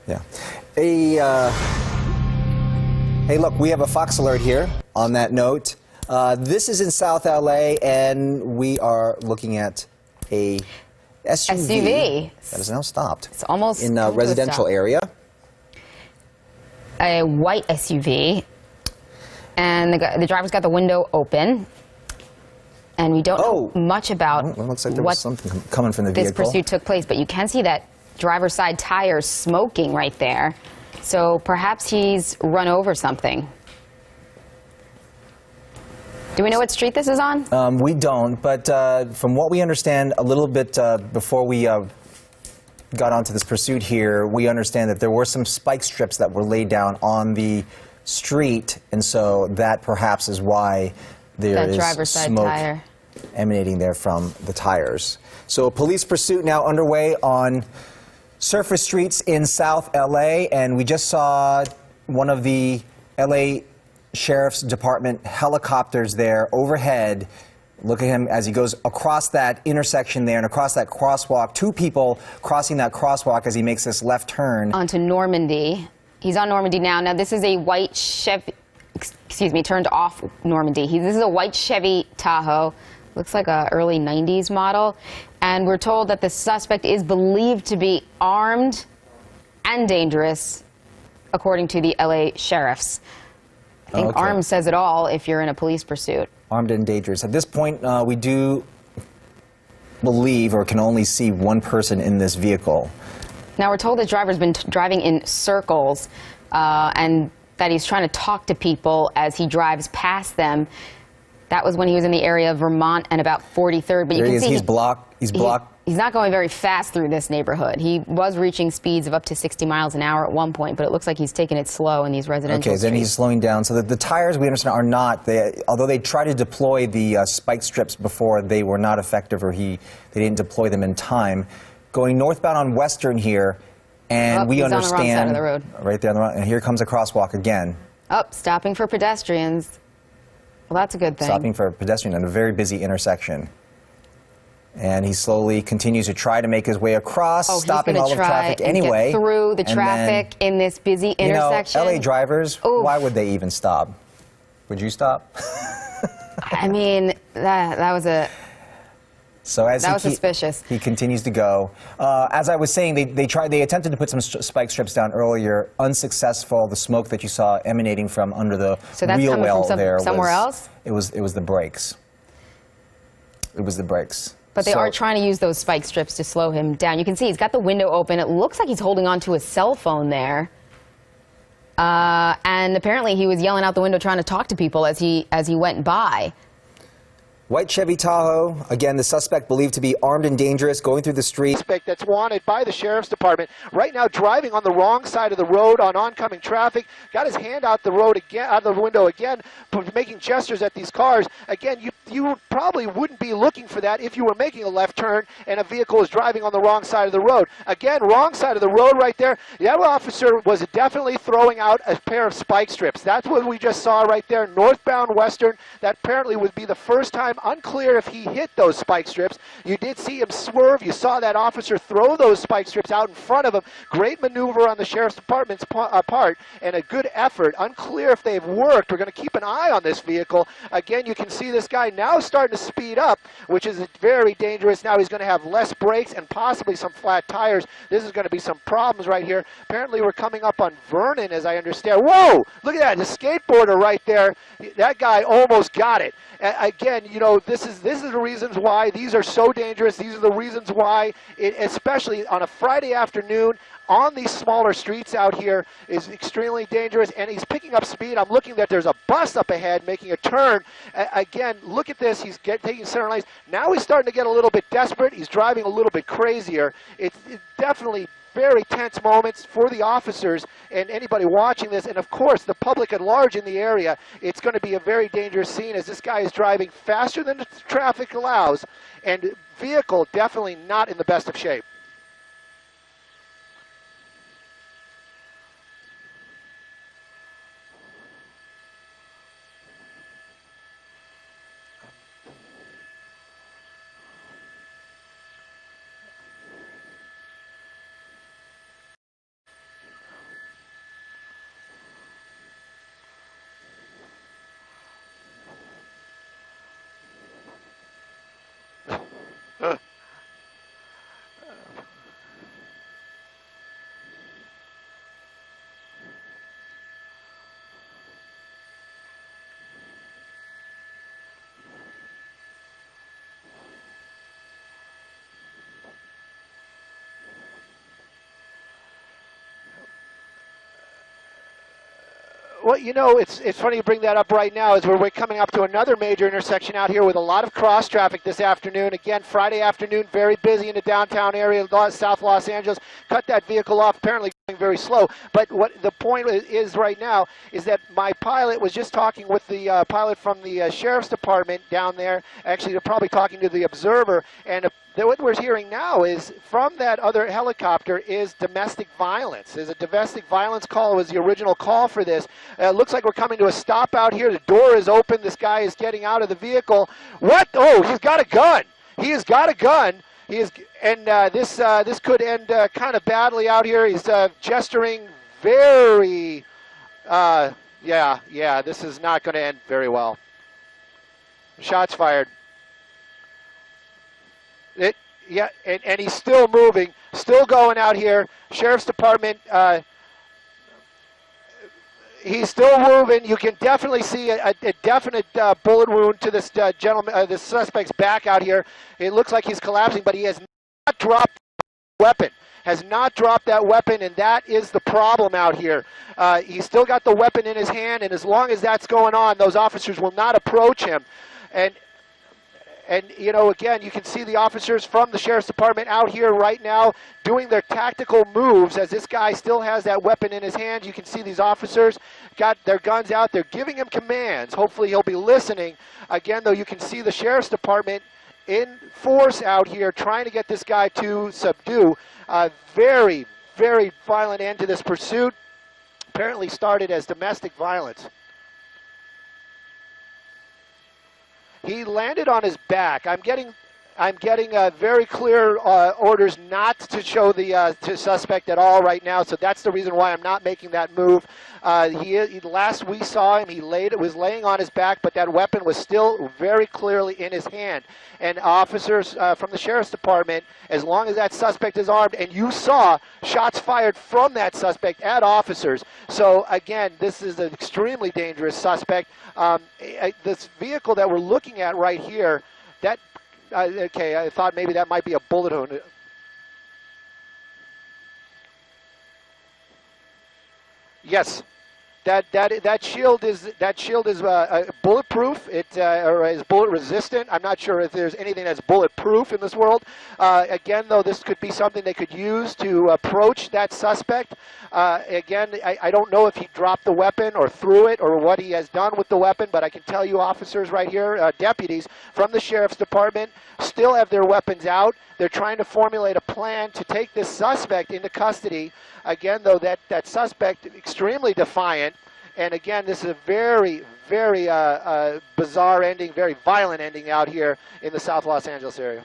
Yeah. Hey, look, we have a Fox alert here on that note. This is in South LA, and we are looking at a SUV that is now stopped. It's almost in a residential area. A white SUV, and the driver's got the window open, and we don't know much about it looks like there was something coming from the this vehicle. pursuit took place, but you can see that driver's side tire smoking right there. So perhaps he's run over something. Do we know what street this is on? We don't, but from what we understand a little bit before we got onto this pursuit here, we understand that there were some spike strips that were laid down on the street, and so that perhaps is why there is smoke emanating there from the tires. So a police pursuit now underway on surface streets in South LA, and we just saw one of the LA Sheriff's Department helicopters there overhead. Look at him as he goes across that intersection there and across that crosswalk. Two people crossing that crosswalk as he makes this left turn. Onto Normandy. He's on Normandy now. Now this is a white Chevy, excuse me, turned off Normandy. This is a white Chevy Tahoe. Looks like a early 90s model. And we're told that the suspect is believed to be armed and dangerous, according to the LA sheriffs. I think armed says it all if you're in a police pursuit. Armed and dangerous. At this point, we do believe or can only see one person in this vehicle. Now, we're told the driver's been driving in circles and that he's trying to talk to people as he drives past them. That was when he was in the area of Vermont and about 43rd. But you can see he's blocked. He's not going very fast through this neighborhood. He was reaching speeds of up to 60 miles an hour at one point, but it looks like he's taking it slow in these residential streets. Then he's slowing down. So the tires, we understand, are not. Although they tried to deploy the spike strips before, they were not effective, or they didn't deploy them in time. Going northbound on Western here, and we understand. He's on the wrong side of the road. Right there on the wrong, and here comes a crosswalk again. Stopping for pedestrians. Well, that's a good thing. Stopping for a pedestrian at a very busy intersection. And he slowly continues to try to make his way across, stopping all of traffic anyway. Get through the traffic in this busy intersection. You know, LA drivers, why would they even stop? Would you stop? I mean, that was a... So as that was suspicious. He continues to go. As I was saying, they attempted to put some spike strips down earlier, unsuccessful. The smoke that you saw emanating from under the wheel well there somewhere else? It was the brakes. It was the brakes. But they are trying to use those spike strips to slow him down. You can see he's got the window open. It looks like he's holding on to his cell phone there. And apparently he was yelling out the window trying to talk to people as he went by. White Chevy Tahoe, again, the suspect believed to be armed and dangerous, going through the street. Suspect that's wanted by the Sheriff's Department. Right now driving on the wrong side of the road on oncoming traffic. Got his hand out the road again, out of the window again, making gestures at these cars. Again, you probably wouldn't be looking for that if you were making a left turn and a vehicle is driving on the wrong side of the road. Again, wrong side of the road right there. That officer was definitely throwing out a pair of spike strips. That's what we just saw right there, northbound Western. That apparently would be the first time. Unclear if he hit those spike strips. You did see him swerve. You saw that officer throw those spike strips out in front of him. Great maneuver on the Sheriff's Department's part and a good effort. Unclear if they've worked. We're going to keep an eye on this vehicle. Again, you can see this guy now starting to speed up, which is very dangerous. Now he's going to have less brakes and possibly some flat tires. This is going to be some problems right here. Apparently we're coming up on Vernon, as I understand. Whoa! Look at that, the skateboarder right there. That guy almost got it. Again, you know, this is the reasons why these are so dangerous. These are the reasons why, especially on a Friday afternoon on these smaller streets out here, is extremely dangerous. And he's picking up speed. I'm looking that there's a bus up ahead making a turn. Again, look at this. He's taking center lanes. Now he's starting to get a little bit desperate. He's driving a little bit crazier. It's definitely very tense moments for the officers and anybody watching this, and of course the public at large in the area. It's going to be a very dangerous scene as this guy is driving faster than the traffic allows, and vehicle definitely not in the best of shape. Well, you know, it's funny you bring that up right now as we're coming up to another major intersection out here with a lot of cross traffic this afternoon. Again, Friday afternoon, very busy in the downtown area, South Los Angeles. Cut that vehicle off, apparently going very slow. But what the point is right now is that my pilot was just talking with the pilot from the Sheriff's Department down there. Actually, they're probably talking to the Observer, and what we're hearing now is from that other helicopter is domestic violence. There's a domestic violence call. It was the original call for this. It looks like we're coming to a stop out here. The door is open. This guy is getting out of the vehicle. What? Oh, he's got a gun. He has got a gun. He is, and this could end kind of badly out here. He's gesturing very, yeah. This is not going to end very well. Shots fired. And he's still moving, still going out here. Sheriff's Department, he's still moving. You can definitely see a definite bullet wound to this gentleman, this suspect's back out here. It looks like he's collapsing, but he has not dropped the weapon. Has not dropped that weapon, and that is the problem out here. He's still got the weapon in his hand, and as long as that's going on, those officers will not approach him. And, you know, again, you can see the officers from the Sheriff's Department out here right now doing their tactical moves as this guy still has that weapon in his hand. You can see these officers got their guns out. They're giving him commands. Hopefully he'll be listening. Again, though, you can see the Sheriff's Department in force out here trying to get this guy to subdue. Very, very violent end to this pursuit. Apparently started as domestic violence. He landed on his back. I'm getting very clear orders not to show the suspect at all right now, so that's the reason why I'm not making that move. Last we saw him, he was laying on his back, but that weapon was still very clearly in his hand. And officers from the Sheriff's Department, as long as that suspect is armed, and you saw shots fired from that suspect at officers. So again, this is an extremely dangerous suspect. This vehicle that we're looking at right here, that okay, I thought maybe that might be a bullet wound. Yes, that shield is bulletproof. Or is bullet resistant. I'm not sure if there's anything that's bulletproof in this world. Again, though, this could be something they could use to approach that suspect. Again, I don't know if he dropped the weapon or threw it or what he has done with the weapon, but I can tell you officers right here, deputies from the Sheriff's Department, still have their weapons out. They're trying to formulate a plan to take this suspect into custody. Again, though, that suspect extremely defiant. And again, this is a very, very bizarre ending, very violent ending out here in the South Los Angeles area.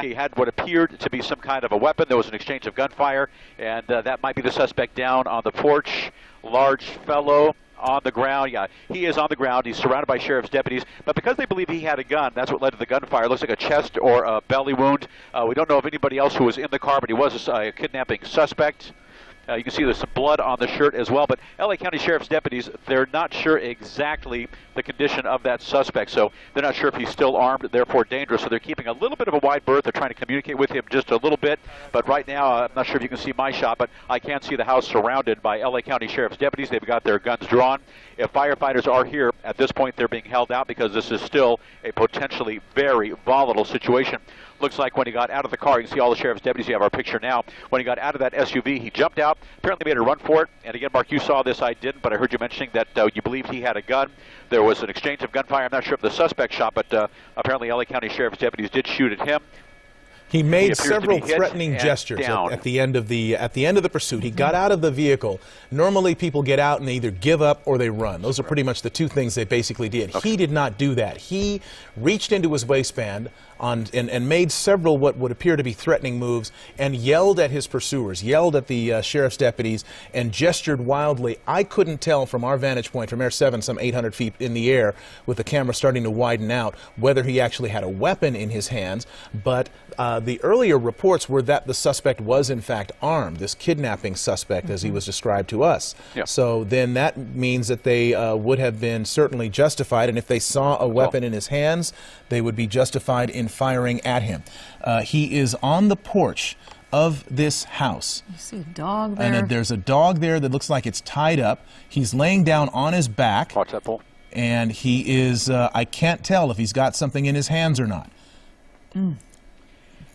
He had what appeared to be some kind of a weapon. There was an exchange of gunfire, and that might be the suspect down on the porch. Large fellow on the ground. Yeah, he is on the ground. He's surrounded by sheriff's deputies, but because they believe he had a gun, that's what led to the gunfire. It looks like a chest or a belly wound. We don't know of anybody else who was in the car, but he was a kidnapping suspect. You can see there's some blood on the shirt as well, but LA County Sheriff's deputies, they're not sure exactly the condition of that suspect, so they're not sure if he's still armed, therefore dangerous, so they're keeping a little bit of a wide berth. They're trying to communicate with him just a little bit, but right now, I'm not sure if you can see my shot, but I can see the house surrounded by LA County Sheriff's deputies. They've got their guns drawn. If firefighters are here, at this point, they're being held out because this is still a potentially very volatile situation. Looks like when he got out of the car, you can see all the sheriff's deputies. You have our picture now. When he got out of that SUV, he jumped out, apparently made a run for it. And again, Mark, you saw this, I didn't, but I heard you mentioning that you believed he had a gun. There was an exchange of gunfire. I'm not sure if the suspect shot, but apparently LA County Sheriff's deputies did shoot at him. He made several threatening gestures at the end of the pursuit. He got out of the vehicle. Normally, people get out and they either give up or they run. Those are pretty much the two things they basically did. Okay. He did not do that. He reached into his waistband and made several what would appear to be threatening moves and yelled at his pursuers, yelled at the sheriff's deputies, and gestured wildly. I couldn't tell from our vantage point, from Air 7, some 800 feet in the air, with the camera starting to widen out, whether he actually had a weapon in his hands, but The earlier reports were that the suspect was in fact armed, this kidnapping suspect as he was described to us. Yeah. So then that means that they would have been certainly justified, and if they saw a weapon in his hands, they would be justified in firing at him. He is on the porch of this house. You see a dog there? And there's a dog there that looks like it's tied up. He's laying down on his back. Watch that bull. And he is, I can't tell if he's got something in his hands or not.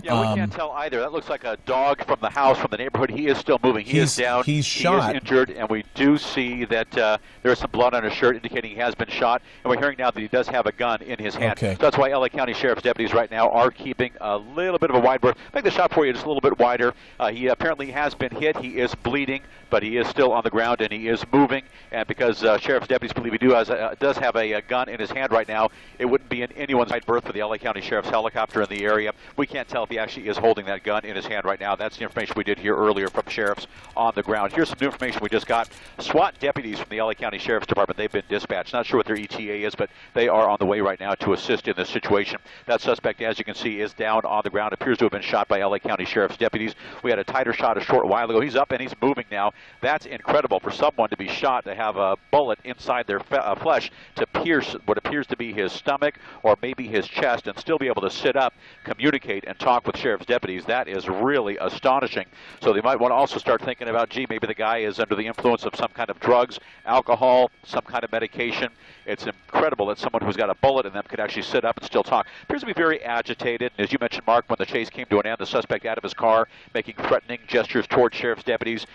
Yeah, we can't tell either. That looks like a dog from the house, from the neighborhood. He is still moving. He is down. He's shot. He is injured, and we do see that there is some blood on his shirt indicating he has been shot. And we're hearing now that he does have a gun in his hand. Okay. So that's why LA County Sheriff's deputies right now are keeping a little bit of a wide berth. Make the shot for you just a little bit wider. He apparently has been hit. He is bleeding, but he is still on the ground, and he is moving. And because Sheriff's deputies believe he does have a gun in his hand right now, it wouldn't be in anyone's wide berth for the LA County Sheriff's helicopter in the area. We can't tell if he actually is holding that gun in his hand right now. That's the information we did hear earlier from sheriffs on the ground. Here's some new information we just got. SWAT deputies from the LA County Sheriff's Department, they've been dispatched. Not sure what their ETA is, but they are on the way right now to assist in this situation. That suspect, as you can see, is down on the ground. Appears to have been shot by LA County Sheriff's deputies. We had a tighter shot a short while ago. He's up and he's moving now. That's incredible for someone to be shot, to have a bullet inside their flesh to pierce what appears to be his stomach or maybe his chest and still be able to sit up, communicate, and talk with sheriff's deputies. That is really astonishing. So they might want to also start thinking about, gee, maybe the guy is under the influence of some kind of drugs, alcohol, some kind of medication. It's incredible that someone who's got a bullet in them could actually sit up and still talk. Appears to be very agitated. And as you mentioned, Mark, when the chase came to an end, the suspect out of his car, making threatening gestures toward sheriff's deputies,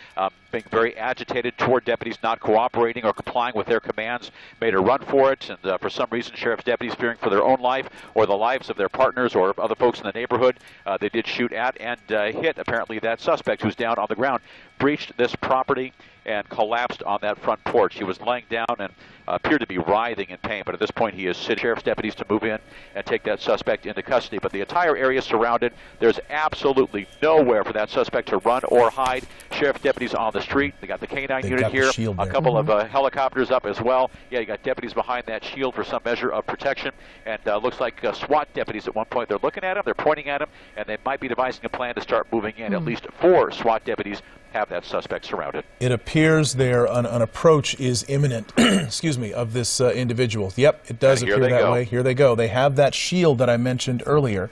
being very agitated toward deputies not cooperating or complying with their commands, made a run for it. And for some reason, sheriff's deputies, fearing for their own life or the lives of their partners or other folks in the neighborhood, they did shoot at and hit, apparently, that suspect who's down on the ground, breached this property and collapsed on that front porch. He was laying down and appeared to be writhing in pain, but at this point he is sending sheriff's deputies to move in and take that suspect into custody. But the entire area is surrounded. There's absolutely nowhere for that suspect to run or hide. Sheriff's deputies on the street. They got the canine unit here, a couple of helicopters up as well. Yeah, you got deputies behind that shield for some measure of protection, and looks like SWAT deputies at one point. They're looking at him, they're pointing at him, and they might be devising a plan to start moving in. At least 4 SWAT deputies have that suspect surrounded. It appears there an approach is imminent, excuse me, of this individual. Yep, it does appear that way. Here they go. They have that shield that I mentioned earlier.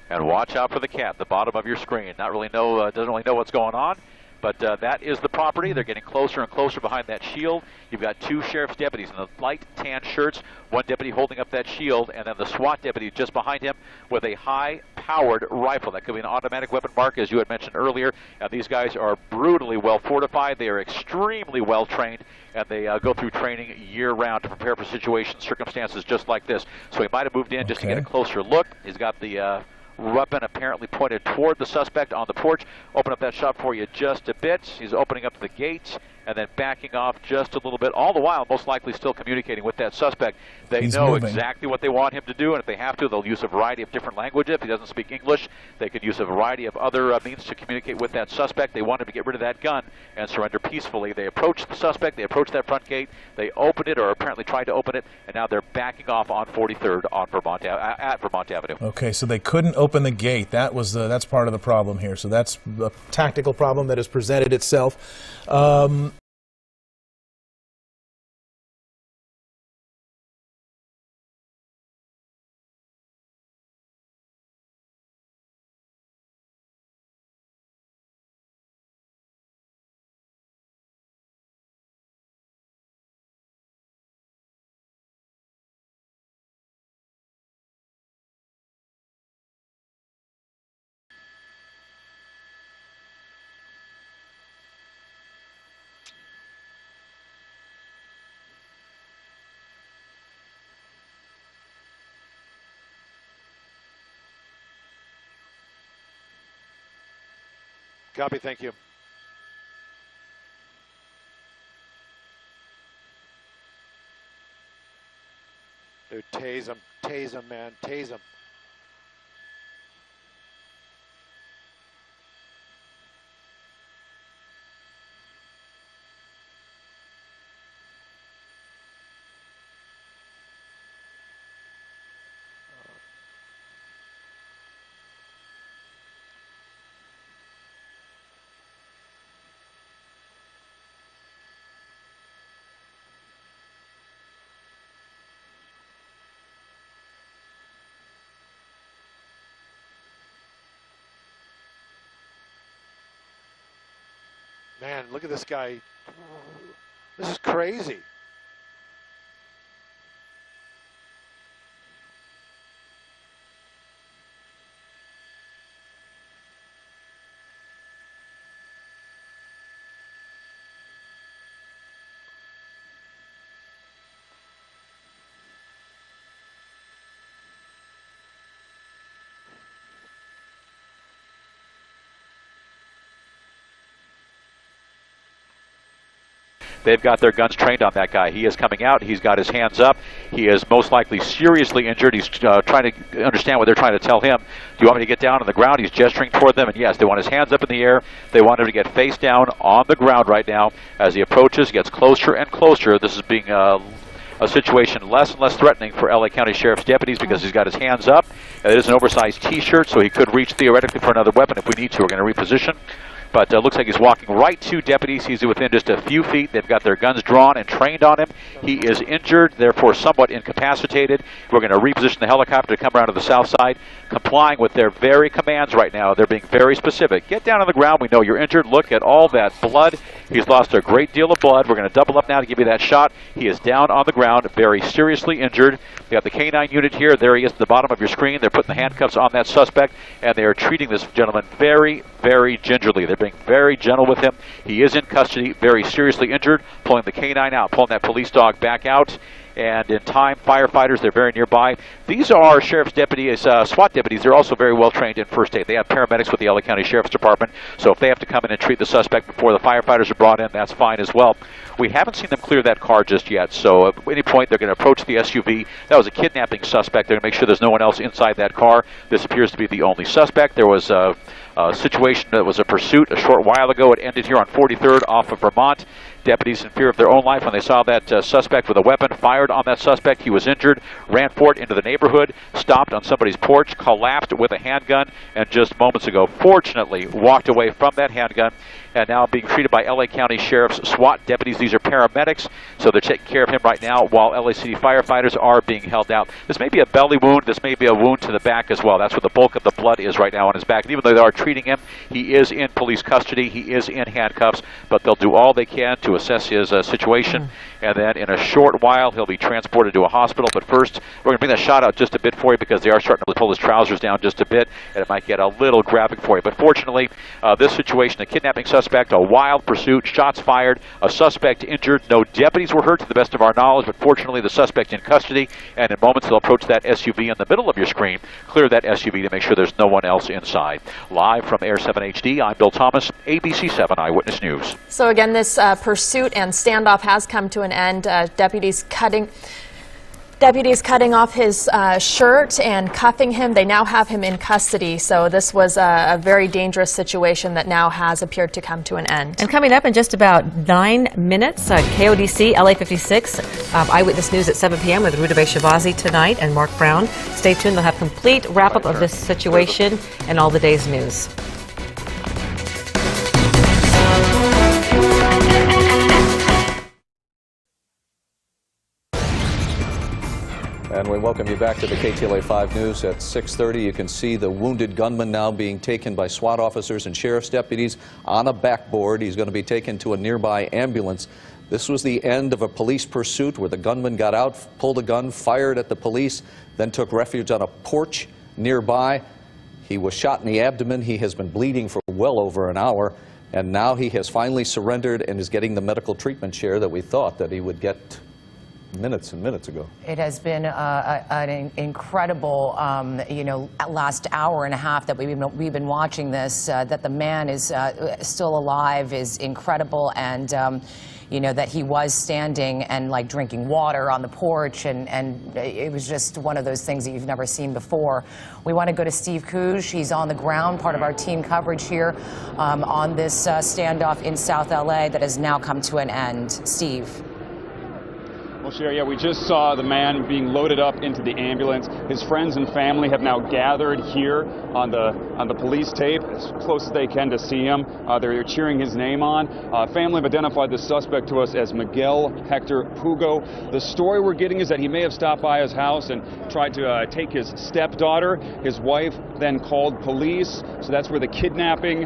And watch out for the cat at the bottom of your screen. Doesn't really know what's going on. But that is the property. They're getting closer and closer behind that shield. You've got 2 sheriff's deputies in the light tan shirts, 1 deputy holding up that shield, and then the SWAT deputy just behind him with a high-powered rifle. That could be an automatic weapon, Mark, as you had mentioned earlier. These guys are brutally well fortified. They are extremely well trained, and they go through training year-round to prepare for situations, circumstances just like this. So he might have moved in just to get a closer look. He's got the weapon apparently pointed toward the suspect on the porch. Open up that shot for you just a bit. He's opening up the gates and then backing off just a little bit, all the while most likely still communicating with that suspect. They know exactly what they want him to do, and if they have to, they'll use a variety of different languages. If he doesn't speak English, they could use a variety of other means to communicate with that suspect. They want him to get rid of that gun and surrender peacefully. They approach the suspect, they approach that front gate, they open it, or apparently tried to open it, and now they're backing off on 43rd on at Vermont Avenue. Okay, so they couldn't open the gate. That's part of the problem here. So that's a tactical problem that has presented itself. Copy, thank you. Dude, tase him, man, tase him. Man, look at this guy. This is crazy. They've got their guns trained on that guy. He is coming out. He's got his hands up. He is most likely seriously injured. He's trying to understand what they're trying to tell him. Do you want me to get down on the ground? He's gesturing toward them, and yes, they want his hands up in the air. They want him to get face down on the ground right now. As he approaches, gets closer and closer. This is being a situation less and less threatening for LA County Sheriff's deputies because he's got his hands up. It is an oversized T-shirt, so he could reach theoretically for another weapon if we need to. We're going to reposition. But looks like he's walking right to deputies. He's within just a few feet. They've got their guns drawn and trained on him. He is injured, therefore somewhat incapacitated. We're going to reposition the helicopter to come around to the south side, complying with their very commands right now. They're being very specific. Get down on the ground. We know you're injured. Look at all that blood. He's lost a great deal of blood. We're going to double up now to give you that shot. He is down on the ground, very seriously injured. We got the K-9 unit here. There he is at the bottom of your screen. They're putting the handcuffs on that suspect, and they are treating this gentleman very, very gingerly. They're being very gentle with him. He is in custody, very seriously injured, pulling the K-9 out, pulling that police dog back out. And in time, firefighters, they're very nearby. These are sheriff's deputies, SWAT deputies. They're also very well trained in first aid. They have paramedics with the LA County Sheriff's Department, so if they have to come in and treat the suspect before the firefighters are brought in, that's fine as well. We haven't seen them clear that car just yet, so at any point they're going to approach the SUV. That was a kidnapping suspect. They're going to make sure there's no one else inside that car. This appears to be the only suspect. There was a situation that was a pursuit a short while ago. It ended here on 43rd off of Vermont. Deputies, in fear of their own life, when they saw that suspect with a weapon, fired on that suspect. He was injured, ran for it into the neighborhood, stopped on somebody's porch, collapsed with a handgun, and just moments ago, fortunately, walked away from that handgun, and now being treated by LA County Sheriff's SWAT deputies. These are paramedics, so they're taking care of him right now while LA City firefighters are being held out. This may be a belly wound. This may be a wound to the back as well. That's where the bulk of the blood is right now on his back. And even though they are treating him, he is in police custody. He is in handcuffs, but they'll do all they can to assess his situation. And then in a short while, he'll be transported to a hospital. But first, we're going to bring that shot out just a bit for you because they are starting to pull his trousers down just a bit, and it might get a little graphic for you. But fortunately, this situation, a kidnapping suspect, a wild pursuit, shots fired, a suspect injured. No deputies were hurt to the best of our knowledge, but fortunately the suspect in custody. And in moments, they'll approach that SUV in the middle of your screen, clear that SUV to make sure there's no one else inside. Live from Air 7 HD, I'm Bill Thomas, ABC 7 Eyewitness News. So again, this pursuit and standoff has come to an end. Deputies cutting off his shirt and cuffing him. They now have him in custody. So this was a very dangerous situation that now has appeared to come to an end. And coming up in just about 9 minutes, KODC, LA 56, Eyewitness News at 7 p.m. with Rudabeh Shahbazi tonight and Mark Brown. Stay tuned. They'll have complete wrap-up of this situation and all the day's news. And we welcome you back to the KTLA 5 News at 6:30. You can see the wounded gunman now being taken by SWAT officers and sheriff's deputies on a backboard. He's going to be taken to a nearby ambulance. This was the end of a police pursuit where the gunman got out, pulled a gun, fired at the police, then took refuge on a porch nearby. He was shot in the abdomen. He has been bleeding for well over an hour, and now he has finally surrendered and is getting the medical treatment share that we thought that he would get minutes and minutes ago. It has been an incredible, last hour and a half that we've been watching this. That the man is still alive is incredible, and that he was standing and like drinking water on the porch, and it was just one of those things that you've never seen before. We want to go to Steve Couge. He's on the ground, part of our team coverage here on this standoff in South LA that has now come to an end. Steve. Well, Sherry, yeah, we just saw the man being loaded up into the ambulance. His friends and family have now gathered here on the police tape as close as they can to see him. They're cheering his name on. Family have identified the suspect to us as Miguel Hector Pugo. The story we're getting is that he may have stopped by his house and tried to take his stepdaughter. His wife then called police, so that's where the kidnapping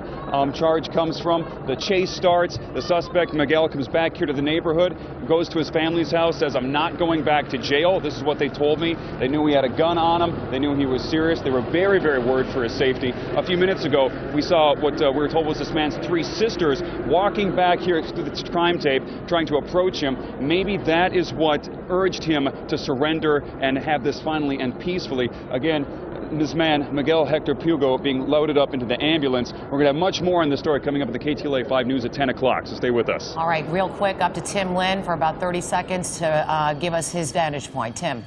charge comes from. The chase starts. The suspect, Miguel, comes back here to the neighborhood, goes to his family's house, says, "I'm not going back to jail." This is what they told me. They knew he had a gun on him. They knew he was serious. They were very, very worried for his safety. A few minutes ago, we saw what we were told was this man's 3 sisters walking back here through the crime tape, trying to approach him. Maybe that is what urged him to surrender and have this finally and peacefully. Again, this man, Miguel Hector Pugo, being loaded up into the ambulance. We're going to have much more on this story coming up at the KTLA 5 News at 10 o'clock, so stay with us. All right, real quick, up to Tim Lynn for about 30 seconds to give us his vantage point. Tim.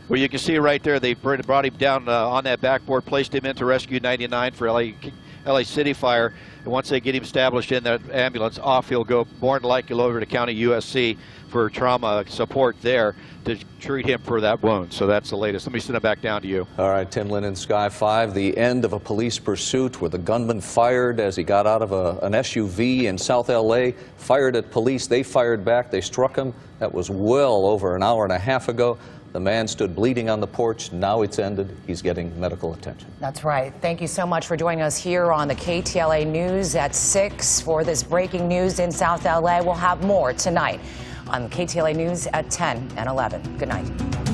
Well, you can see right there, they brought him down on that backboard, placed him into Rescue 99 for LA City Fire. And once they get him established in that ambulance, off he'll go, more than likely over to County USC for trauma support there to treat him for that wound. So that's the latest. Let me send it back down to you. All right, Tim Lynn in Sky 5. The end of a police pursuit where the gunman fired as he got out of an SUV in South LA, fired at police. They fired back. They struck him. That was well over an hour and a half ago. The man stood bleeding on the porch. Now it's ended. He's getting medical attention. That's right. Thank you so much for joining us here on the KTLA News at 6 for this breaking news in South LA. We'll have more tonight on KTLA News at 10 and 11. Good night.